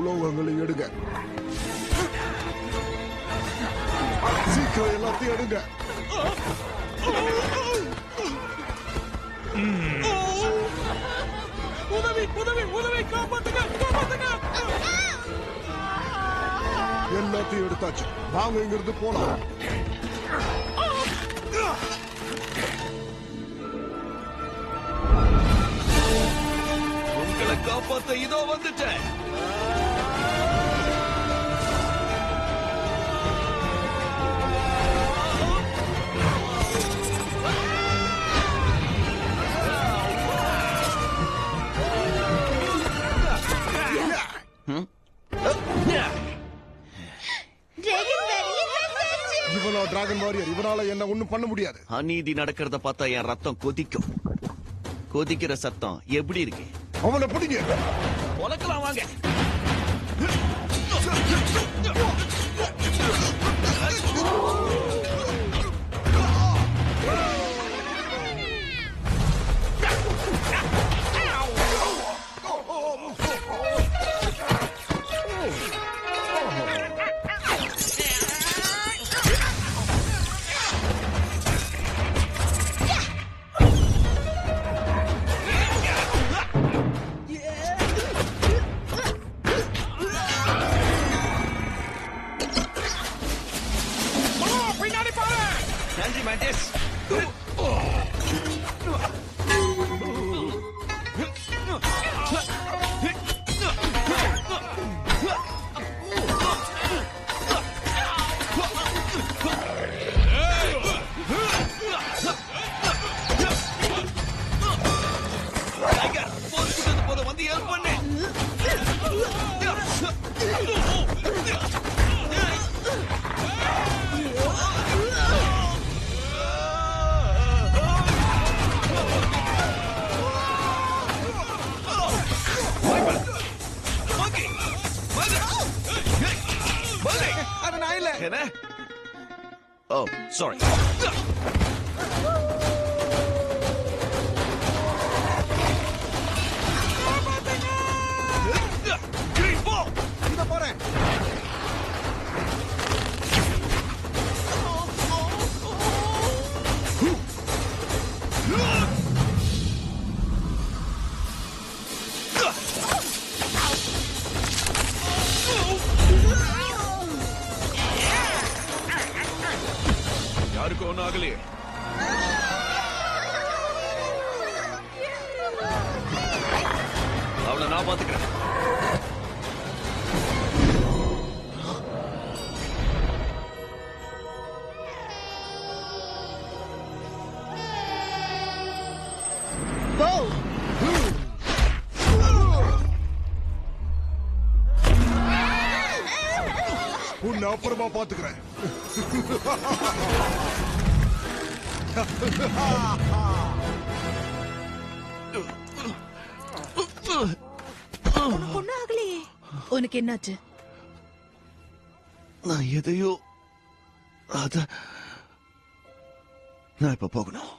உலோகங்களை எடுங்க. சீக்கிரம் எல்லாத்தையும் எடுங்க. உதவி உதவி உதவி, காப்பாத்துங்க காப்பாத்துங்க. எல்லாத்தையும் எடுத்தாச்சு, வாங்க இங்கிருந்து போலாம். உங்களை காப்பாத்த இதோ வந்துட்டேன். இவனோ டிராகன் வாரியர், இவனால என்ன ஒண்ணும் பண்ண முடியாது. அநீதி நடக்கிறத பார்த்தா என் ரத்தம் கொதிக்கும். கொதிக்கிற சத்தம் எப்படி இருக்கு? அவனை பிடிங்க. உலக்கலாம் வாங்க. நன்றி மேண்டிஸ். வந்து ஹெல்ப் பண்ணு. என்ன? Oh, sorry. போறேன். யாருக்கும் ஒன்னும் ஆகலையே. அவளை நான் பாத்துக்கிறேன். உன்னை அப்புறமா பாத்துக்கிறேன். பொண்ணு ஆகலையே. உனக்கு என்னாச்சு? நான் எதையோ நான் இப்ப போகணும்.